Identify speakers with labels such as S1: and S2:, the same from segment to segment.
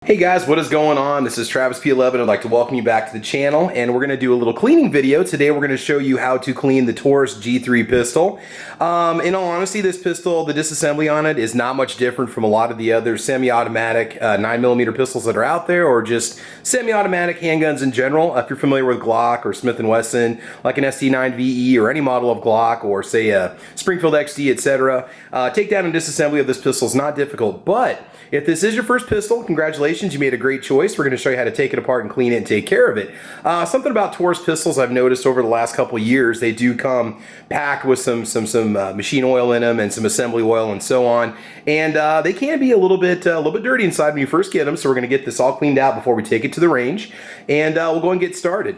S1: Hey guys, what is going on? This is Travis P11. I'd like to welcome you back to the channel, and we're going to do a little cleaning video. Today we're going to show you how to clean the Taurus G3 pistol. In all honesty, this pistol, the disassembly on it is not much different from a lot of the other semi-automatic 9mm pistols that are out there, or just semi-automatic handguns in general. If you're familiar with Glock or Smith & Wesson, like an SD9VE or any model of Glock, or say a Springfield XD, etc., takedown and disassembly of this pistol is not difficult. But if this is your first pistol, congratulations, you made a great choice. We're going to show you how to take it apart and clean it and take care of it. Something about Taurus pistols I've noticed over the last couple of years, they do come packed with some machine oil in them and some assembly oil and so on. And they can be a little bit dirty inside when you first get them. So we're going to get this all cleaned out before we take it to the range, and we'll go and get started.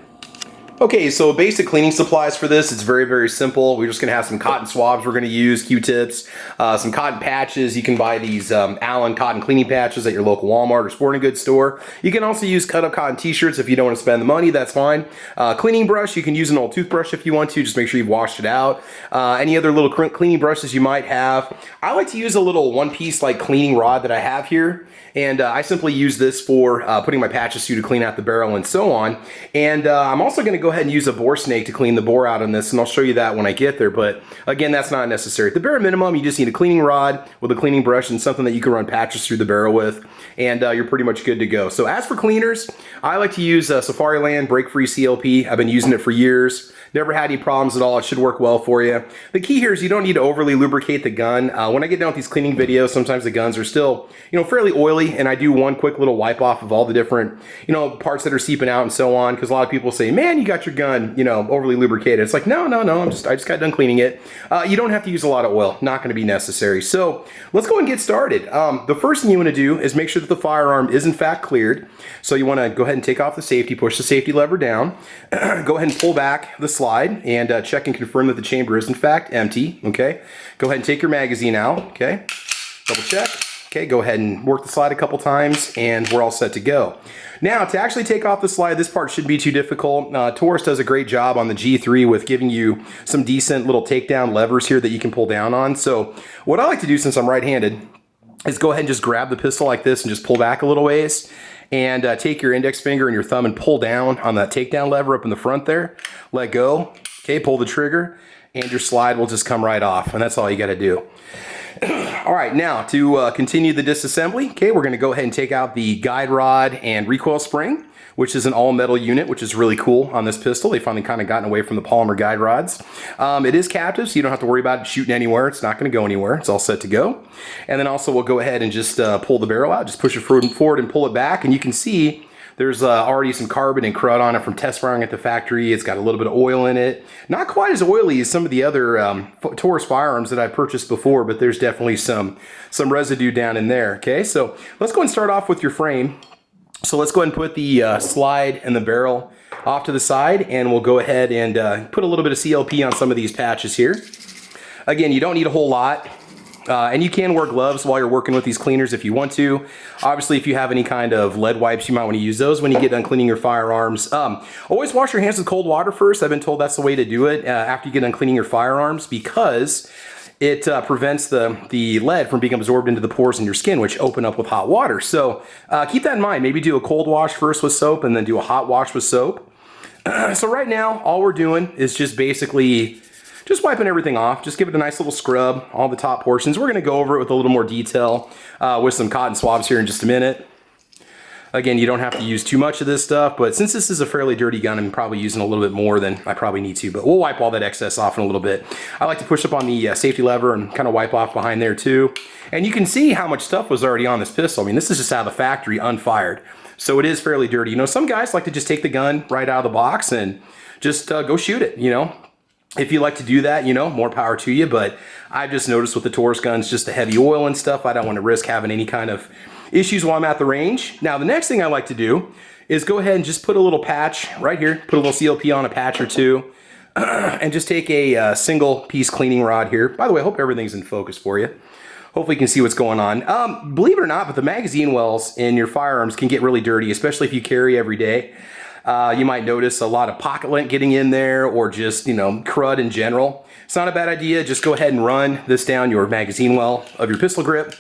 S1: Okay, so basic cleaning supplies for this, it's very, very simple. We're just gonna have some cotton swabs we're gonna use, Q-tips, some cotton patches. You can buy these Allen cotton cleaning patches at your local Walmart or sporting goods store. You can also use cut up cotton t-shirts if you don't want to spend the money, that's fine. Cleaning brush, you can use an old toothbrush if you want to, just make sure you've washed it out. Any other little cleaning brushes you might have. I like to use a little one-piece like cleaning rod that I have here. And I simply use this for putting my patches through to clean out the barrel and so on. And I'm also going to go ahead and use a bore snake to clean the bore out on this, and I'll show you that when I get there. But again, that's not necessary. At the bare minimum, you just need a cleaning rod with a cleaning brush and something that you can run patches through the barrel with, and you're pretty much good to go. So as for cleaners, I like to use Safariland Break-Free CLP. I've been using it for years. Never had any problems at all. It should work well for you. The key here is you don't need to overly lubricate the gun. When I get done with these cleaning videos, sometimes the guns are still, fairly oily, and I do one quick little wipe off of all the different, parts that are seeping out and so on, because a lot of people say, man, you got your gun, overly lubricated. It's like, no, I just got done cleaning it. You don't have to use a lot of oil. Not going to be necessary. So let's go and get started. The first thing you want to do is make sure that the firearm is in fact cleared. So you want to go ahead and take off the safety, push the safety lever down, go ahead and pull back the slide and check and confirm that the chamber is in fact empty. Okay, go ahead and take your magazine out. Okay, double check. Okay, go ahead and work the slide a couple times and we're all set to go. Now, to actually take off the slide, this part shouldn't be too difficult. Taurus does a great job on the G3 with giving you some decent little takedown levers here that you can pull down on. So what I like to do, since I'm right-handed, is go ahead and just grab the pistol like this and just pull back a little ways, and take your index finger and your thumb and pull down on that takedown lever up in the front there. Let go. Okay, pull the trigger, and your slide will just come right off, and that's all you got to do. All right, now to continue the disassembly, okay, we're going to go ahead and take out the guide rod and recoil spring, which is an all-metal unit, which is really cool on this pistol. They finally kind of gotten away from the polymer guide rods. It is captive, so you don't have to worry about it shooting anywhere. It's not going to go anywhere. It's all set to go. And then also we'll go ahead and just pull the barrel out. Just push it forward and pull it back, and you can see there's already some carbon and crud on it from test firing at the factory. It's got a little bit of oil in it. Not quite as oily as some of the other Taurus firearms that I've purchased before, but there's definitely some residue down in there. Okay, so let's go and start off with your frame. So let's go ahead and put the slide and the barrel off to the side, and we'll go ahead and put a little bit of CLP on some of these patches here. Again, you don't need a whole lot. And you can wear gloves while you're working with these cleaners if you want to. Obviously, if you have any kind of lead wipes, you might want to use those when you get done cleaning your firearms. Always wash your hands with cold water first. I've been told that's the way to do it after you get done cleaning your firearms, because it prevents the lead from being absorbed into the pores in your skin, which open up with hot water. So keep that in mind. Maybe do a cold wash first with soap and then do a hot wash with soap. So right now, all we're doing is just basically just wiping everything off. Just give it a nice little scrub, all the top portions. We're going to go over it with a little more detail with some cotton swabs here in just a minute. Again, you don't have to use too much of this stuff, but since this is a fairly dirty gun, I'm probably using a little bit more than I probably need to, but we'll wipe all that excess off in a little bit. I like to push up on the safety lever and kind of wipe off behind there too. And you can see how much stuff was already on this pistol. I mean, this is just out of the factory unfired. So it is fairly dirty. Some guys like to just take the gun right out of the box and just go shoot it, If you like to do that, more power to you, but I've just noticed with the Taurus guns, just the heavy oil and stuff, I don't want to risk having any kind of issues while I'm at the range. Now, the next thing I like to do is go ahead and just put a little patch right here, put a little CLP on a patch or two, and just take a single piece cleaning rod here. By the way, I hope everything's in focus for you. Hopefully you can see what's going on. Believe it or not, but the magazine wells in your firearms can get really dirty, especially if you carry every day. You might notice a lot of pocket lint getting in there, or just, crud in general. It's not a bad idea. Just go ahead and run this down your magazine well of your pistol grip.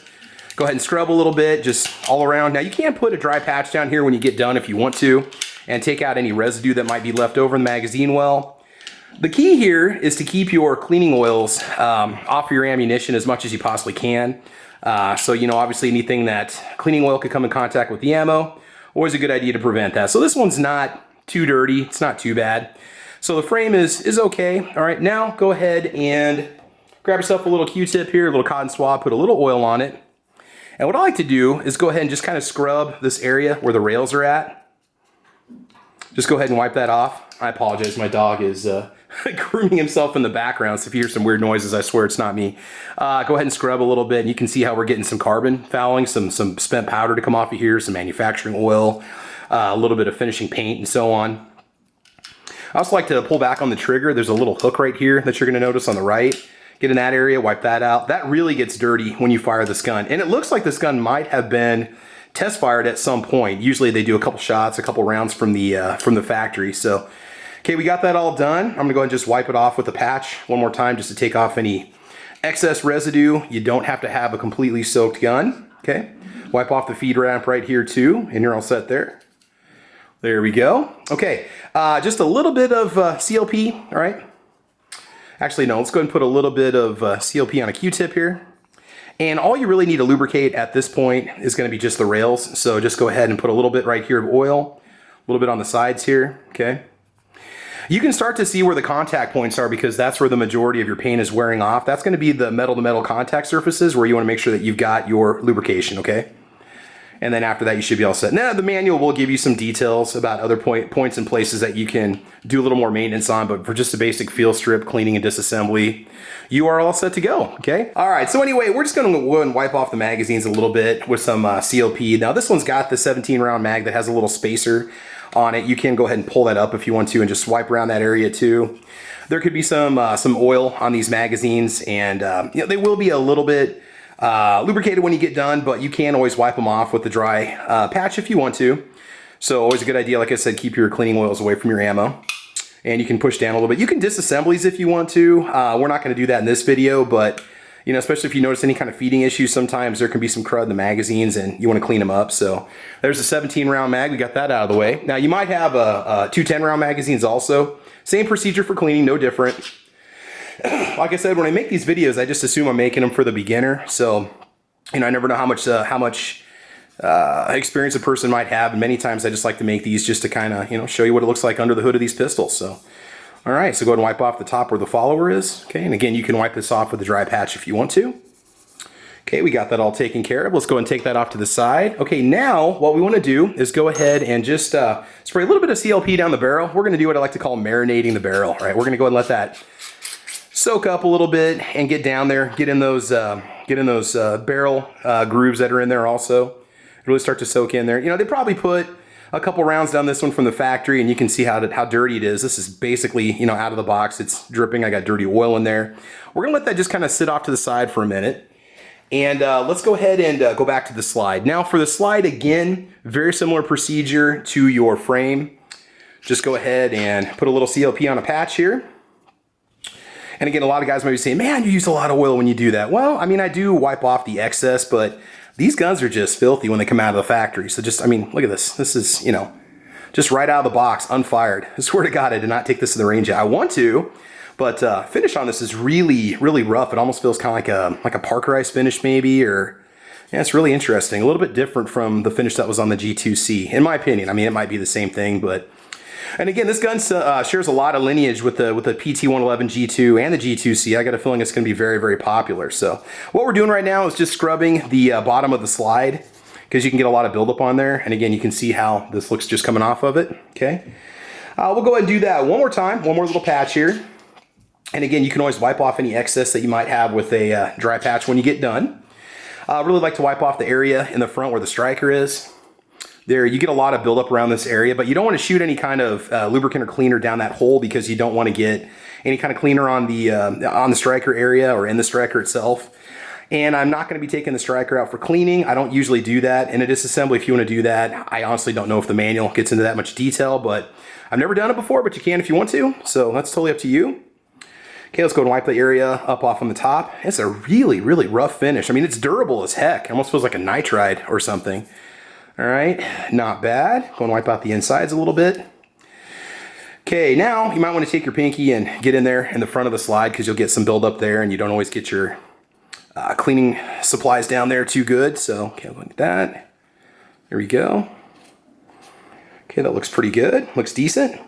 S1: Go ahead and scrub a little bit, just all around. Now you can put a dry patch down here when you get done if you want to, and take out any residue that might be left over in the magazine well. The key here is to keep your cleaning oils off your ammunition as much as you possibly can. So, you know, obviously anything that cleaning oil could come in contact with the ammo, always a good idea to prevent that. So this one's not too dirty, it's not too bad. So the frame is okay. All right, now go ahead and grab yourself a little Q-tip here, a little cotton swab, put a little oil on it. And what I like to do is go ahead and just kind of scrub this area where the rails are at. Just go ahead and wipe that off. I apologize, my dog is grooming himself in the background, so if you hear some weird noises, I swear it's not me. Go ahead and scrub a little bit, and you can see how we're getting some carbon fouling, some spent powder to come off of here, some manufacturing oil, a little bit of finishing paint, and so on. I also like to pull back on the trigger. There's a little hook right here that you're going to notice on the right. Get in that area, wipe that out. That really gets dirty when you fire this gun, and it looks like this gun might have been test fired at some point. Usually they do a couple shots, a couple rounds from the factory. So, okay, we got that all done. I'm gonna go ahead and just wipe it off with a patch one more time just to take off any excess residue. You don't have to have a completely soaked gun, okay? Wipe off the feed ramp right here too, and you're all set there. There we go. Okay, just a little bit of CLP, all right? Actually, no, let's go ahead and put a little bit of CLP on a Q-tip here. And all you really need to lubricate at this point is going to be just the rails. So just go ahead and put a little bit right here of oil, a little bit on the sides here, okay? You can start to see where the contact points are because that's where the majority of your paint is wearing off. That's going to be the metal-to-metal contact surfaces where you want to make sure that you've got your lubrication, okay? And then after that, you should be all set. Now, the manual will give you some details about other points and places that you can do a little more maintenance on, but for just a basic field strip, cleaning and disassembly, you are all set to go, okay? All right, so anyway, we're just gonna go and wipe off the magazines a little bit with some CLP. Now, this one's got the 17-round mag that has a little spacer on it. You can go ahead and pull that up if you want to and just swipe around that area too. There could be some oil on these magazines, and you know, they will be a little bit lubricated when you get done, but you can always wipe them off with the dry patch if you want to. So always a good idea, like I said, keep your cleaning oils away from your ammo. And you can push down a little bit. You can disassemblies if you want to. We're not going to do that in this video, but you know, especially if you notice any kind of feeding issues, sometimes there can be some crud in the magazines and you want to clean them up. So there's a 17-round mag. We got that out of the way. Now you might have two 10-round magazines also. Same procedure for cleaning, no different. Like I said, when I make these videos, I just assume I'm making them for the beginner. So, you know, I never know how much experience a person might have. And many times I just like to make these just to kind of, you know, show you what it looks like under the hood of these pistols. So, all right, so go ahead and wipe off the top where the follower is. Okay, and again, you can wipe this off with a dry patch if you want to. Okay, we got that all taken care of. Let's go ahead and take that off to the side. Okay, now what we want to do is go ahead and just spray a little bit of CLP down the barrel. We're going to do what I like to call marinating the barrel. All right, we're going to go ahead and let that soak up a little bit and get down there, get in those barrel grooves that are in there also. Really start to soak in there. You know, they probably put a couple rounds down this one from the factory, and you can see how dirty it is. This is basically, you know, out of the box. It's dripping. I got dirty oil in there. We're gonna let that just kind of sit off to the side for a minute. And let's go ahead and go back to the slide. Now for the slide, again, very similar procedure to your frame. Just go ahead and put a little CLP on a patch here. And again, a lot of guys might be saying, man, you use a lot of oil when you do that. Well, I mean, I do wipe off the excess, but these guns are just filthy when they come out of the factory. So just, I mean, look at this. This is, you know, just right out of the box, unfired. I swear to God, I did not take this to the range yet. I want to, but finish on this is really, really rough. It almost feels kind of like a Parkerized finish maybe, or yeah, it's really interesting. A little bit different from the finish that was on the G2C, in my opinion. I mean, it might be the same thing, but and again, this gun shares a lot of lineage with the PT111 G2 and the G2C. I got a feeling it's going to be very, very popular. So what we're doing right now is just scrubbing the bottom of the slide because you can get a lot of buildup on there. And again, you can see how this looks just coming off of it. Okay, we'll go ahead and do that one more time. One more little patch here. And again, you can always wipe off any excess that you might have with a dry patch when you get done. I really like to wipe off the area in the front where the striker is. There, you get a lot of buildup around this area, but you don't want to shoot any kind of lubricant or cleaner down that hole because you don't want to get any kind of cleaner on the striker area or in the striker itself. And I'm not going to be taking the striker out for cleaning. I don't usually do that. In a disassembly, if you want to do that, I honestly don't know if the manual gets into that much detail, but I've never done it before, but you can if you want to. So that's totally up to you. Okay, let's go and wipe the area up off on the top. It's a really, really rough finish. I mean, it's durable as heck. It almost feels like a nitride or something. All right, not bad. Go and wipe out the insides a little bit. Okay, now you might want to take your pinky and get in there in the front of the slide because you'll get some buildup there and you don't always get your cleaning supplies down there too good. So, okay, look at that. There we go. Okay, that looks pretty good. Looks decent.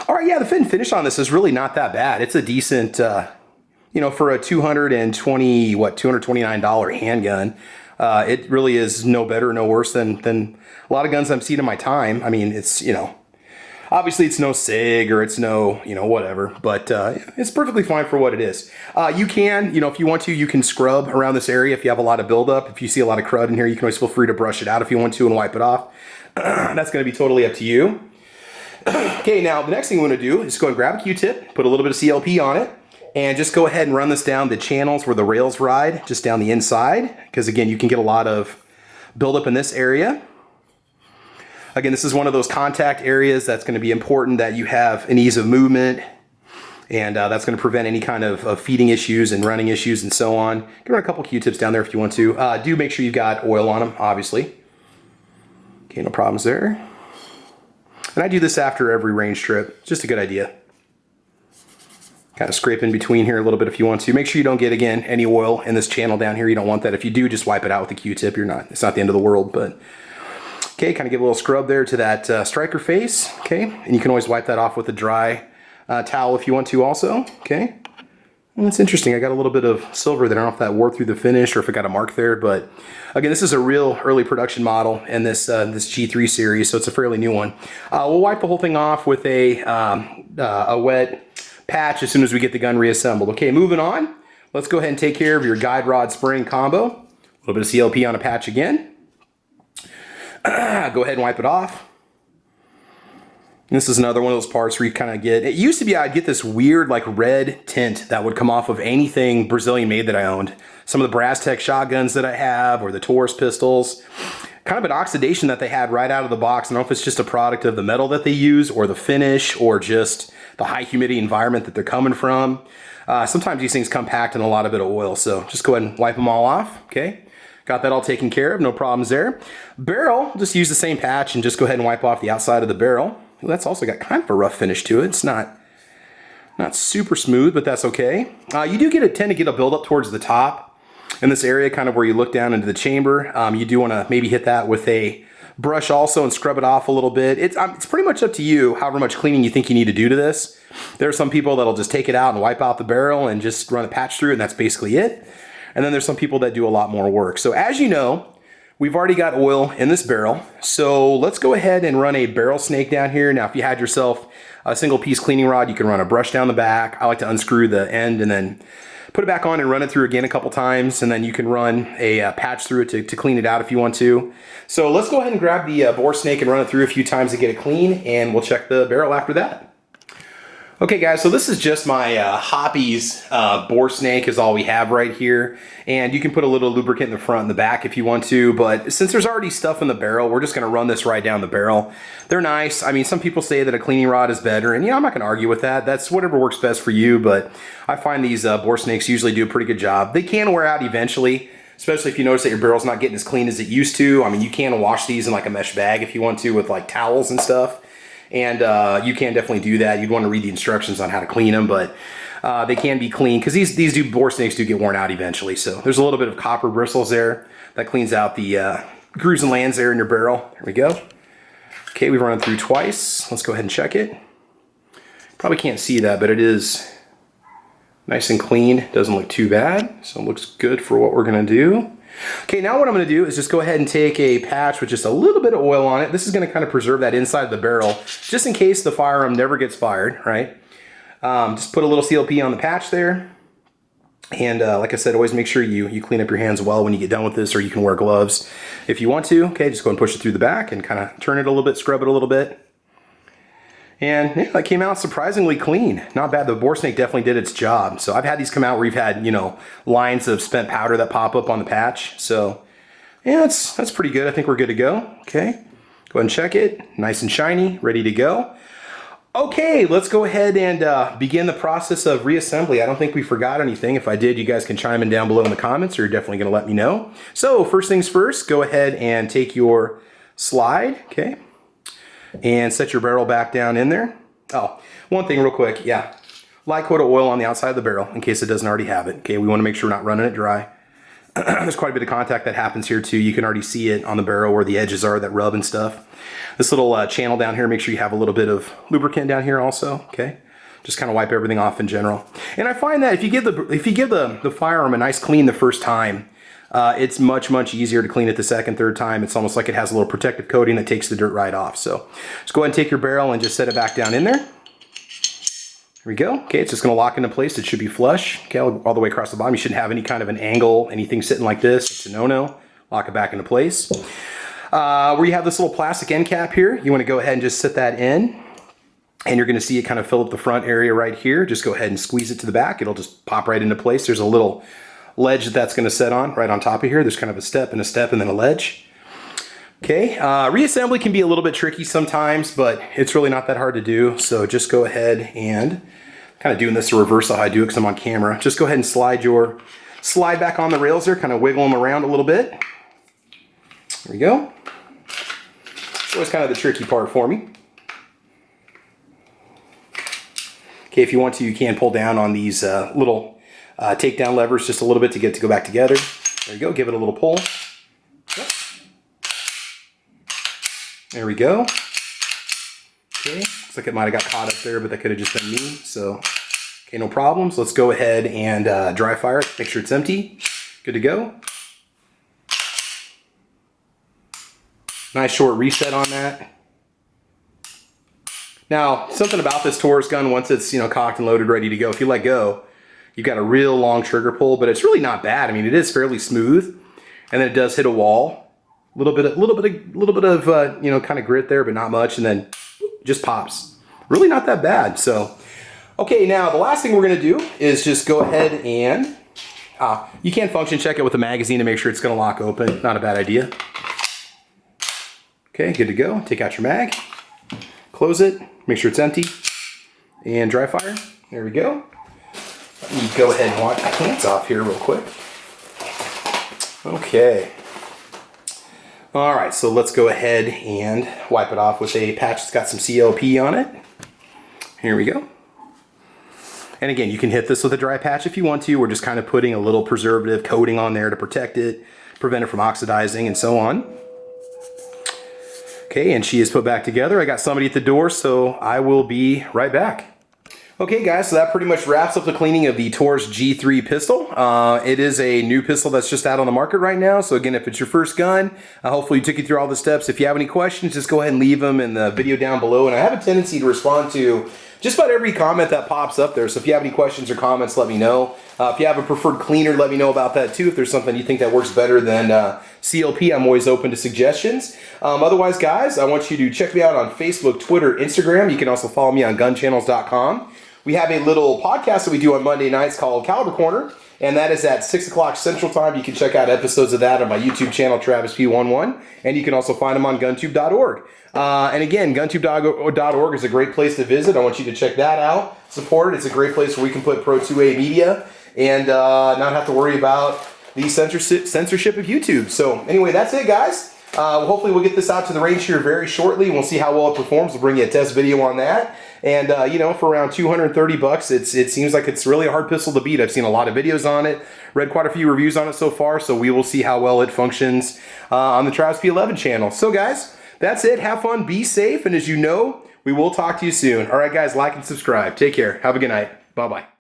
S1: All right, yeah, the fit and finish on this is really not that bad. It's a decent, you know, for a $229 handgun. It really is no better, no worse than a lot of guns I've seen in my time. I mean, it's, you know, obviously it's no SIG or it's no, you know, whatever, but it's perfectly fine for what it is. You can, you know, if you want to, you can scrub around this area if you have a lot of buildup. If you see a lot of crud in here, you can always feel free to brush it out if you want to and wipe it off. That's going to be totally up to you. Okay, now the next thing we want to do is go and grab a Q-tip, put a little bit of CLP on it, and just go ahead and run this down the channels where the rails ride, just down the inside, because again, you can get a lot of buildup in this area. Again, this is one of those contact areas that's going to be important that you have an ease of movement, and that's going to prevent any kind of feeding issues and running issues and so on. You can run a couple Q-tips down there if you want to. Do make sure you've got oil on them, obviously. Okay, no problems there. And I do this after every range trip. Just a good idea. Kind of scrape in between here a little bit if you want to. Make sure you don't get, again, any oil in this channel down here. You don't want that. If you do, just wipe it out with a Q-tip. It's not the end of the world, but okay, kind of give a little scrub there to that striker face. Okay, and you can always wipe that off with a dry towel if you want to also. Okay, and that's interesting. I got a little bit of silver there. I don't know if that wore through the finish or if it got a mark there, but again, this is a real early production model in this this G3 series, so it's a fairly new one. We'll wipe the whole thing off with a wet patch as soon as we get the gun reassembled. Okay, moving on. Let's go ahead and take care of your guide rod spring combo. A little bit of CLP on a patch again. Go ahead and wipe it off. And this is another one of those parts where you kind of get, it used to be I'd get this weird like red tint that would come off of anything Brazilian made that I owned. Some of the Brass Tech shotguns that I have or the Taurus pistols. Kind of an oxidation that they had right out of the box. I don't know if it's just a product of the metal that they use or the finish or just the high humidity environment that they're coming from. Sometimes these things come packed in a lot of bit of oil, so just go ahead and wipe them all off, okay? Got that all taken care of, no problems there. Barrel, just use the same patch and just go ahead and wipe off the outside of the barrel. That's also got kind of a rough finish to it. It's not super smooth, but that's okay. You do tend to get a buildup towards the top in this area, kind of where you look down into the chamber. You do want to maybe hit that with a brush also and scrub it off a little bit. It's pretty much up to you however much cleaning you think you need to do to this. There are some people that'll just take it out and wipe out the barrel and just run a patch through, and that's basically it. And then there's some people that do a lot more work. So as you know, we've already got oil in this barrel. So let's go ahead and run a barrel snake down here. Now, if you had yourself a single piece cleaning rod, you can run a brush down the back. I like to unscrew the end and then put it back on and run it through again a couple times. And then you can run a patch through it to clean it out if you want to. So let's go ahead and grab the bore snake and run it through a few times to get it clean. And we'll check the barrel after that. Okay guys, so this is just my Hoppe's bore snake is all we have right here. And you can put a little lubricant in the front and the back if you want to, but since there's already stuff in the barrel, we're just gonna run this right down the barrel. They're nice. I mean, some people say that a cleaning rod is better, and I'm not gonna argue with that. That's whatever works best for you, but I find these bore snakes usually do a pretty good job. They can wear out eventually, especially if you notice that your barrel's not getting as clean as it used to. I mean, you can wash these in like a mesh bag if you want to with like towels and stuff. And you can definitely do that. You'd want to read the instructions on how to clean them, but they can be clean because these bore snakes do get worn out eventually. So there's a little bit of copper bristles there that cleans out the grooves and lands there in your barrel. There we go. Okay, we've run it through twice. Let's go ahead and check it. Probably can't see that, but it is nice and clean. Doesn't look too bad. So it looks good for what we're gonna do. Okay, now what I'm going to do is just go ahead and take a patch with just a little bit of oil on it. This is going to kind of preserve that inside of the barrel, just in case the firearm never gets fired, right? Just put a little CLP on the patch there. And like I said, always make sure you clean up your hands well when you get done with this, or you can wear gloves if you want to. Okay, just go and push it through the back and kind of turn it a little bit, scrub it a little bit. And yeah, that came out surprisingly clean. Not bad. The bore snake definitely did its job. So I've had these come out where you've had, you know, lines of spent powder that pop up on the patch. So yeah, that's pretty good. I think we're good to go. Okay, go ahead and check it. Nice and shiny, ready to go. Okay, let's go ahead and begin the process of reassembly. I don't think we forgot anything. If I did, you guys can chime in down below in the comments, or you're definitely going to let me know. So first things first, go ahead and take your slide, okay, and set your barrel back down in there. Oh, one thing real quick, yeah. Light coat of oil on the outside of the barrel in case it doesn't already have it. Okay, we want to make sure we're not running it dry. There's quite a bit of contact that happens here too. You can already see it on the barrel where the edges are that rub and stuff. This little channel down here, make sure you have a little bit of lubricant down here also, okay? Just kind of wipe everything off in general. And I find that if you give the firearm a nice clean the first time, it's much easier to clean it the second, third time. It's almost like it has a little protective coating that takes the dirt right off. So just go ahead and take your barrel and just set it back down in there. There we go. Okay, it's just going to lock into place. It should be flush, okay, all the way across the bottom. You shouldn't have any kind of an angle, anything sitting like this. It's a no-no. Lock it back into place. Where you have this little plastic end cap here, you want to go ahead and just set that in. And you're going to see it kind of fill up the front area right here. Just go ahead and squeeze it to the back. It'll just pop right into place. There's a little ledge that's going to set on right on top of here. There's kind of a step and then a ledge. Okay, reassembly can be a little bit tricky sometimes, but it's really not that hard to do. So just go ahead and kind of doing this in reverse how I do it because I'm on camera. Just go ahead and slide back on the rails there, kind of wiggle them around a little bit. There we go. It's always kind of the tricky part for me. Okay, if you want to, you can pull down on these little takedown levers just a little bit to get it to go back together. There you go, give it a little pull. Yep. There we go. Okay, looks like it might have got caught up there, but that could have just been me. So, okay, no problems. Let's go ahead and dry fire it. Make sure it's empty. Good to go. Nice short reset on that. Now, something about this Taurus gun, once it's cocked and loaded, ready to go, if you let go, you've got a real long trigger pull, but it's really not bad. I mean, it is fairly smooth, and then it does hit a wall. A little bit of kind of grit there, but not much, and then just pops. Really not that bad. So, okay, now the last thing we're going to do is just go ahead and you can function check it with a magazine to make sure it's going to lock open. Not a bad idea. Okay, good to go. Take out your mag, close it, make sure it's empty, and dry fire. There we go. Let me go ahead and wash my hands off here real quick. Okay. All right, so let's go ahead and wipe it off with a patch that's got some CLP on it. Here we go. And again, you can hit this with a dry patch if you want to. We're just kind of putting a little preservative coating on there to protect it, prevent it from oxidizing, and so on. Okay, and she is put back together. I got somebody at the door, so I will be right back. Okay guys, so that pretty much wraps up the cleaning of the Taurus G3 pistol. It is a new pistol that's just out on the market right now. So again, if it's your first gun, hopefully you took you through all the steps. If you have any questions, just go ahead and leave them in the video down below. And I have a tendency to respond to just about every comment that pops up there. So if you have any questions or comments, let me know. If you have a preferred cleaner, let me know about that too. If there's something you think that works better than CLP, I'm always open to suggestions. Otherwise, guys, I want you to check me out on Facebook, Twitter, Instagram. You can also follow me on gunchannels.com. We have a little podcast that we do on Monday nights called Caliber Corner, and that is at 6 o'clock Central Time. You can check out episodes of that on my YouTube channel, Travis P11, and you can also find them on guntube.org. And again, guntube.org is a great place to visit. I want you to check that out, support it. It's a great place where we can put Pro 2A media and not have to worry about the censorship of YouTube. So anyway, that's it, guys. Hopefully we'll get this out to the range here very shortly, and we'll see how well it performs. We'll bring you a test video on that. And for around 230 bucks, it seems like it's really a hard pistol to beat. I've seen a lot of videos on it, read quite a few reviews on it so far, so we will see how well it functions on the Travis P11 channel. So guys, that's it. Have fun, be safe, and as you know, we will talk to you soon. All right, guys, like and subscribe. Take care. Have a good night. Bye-bye.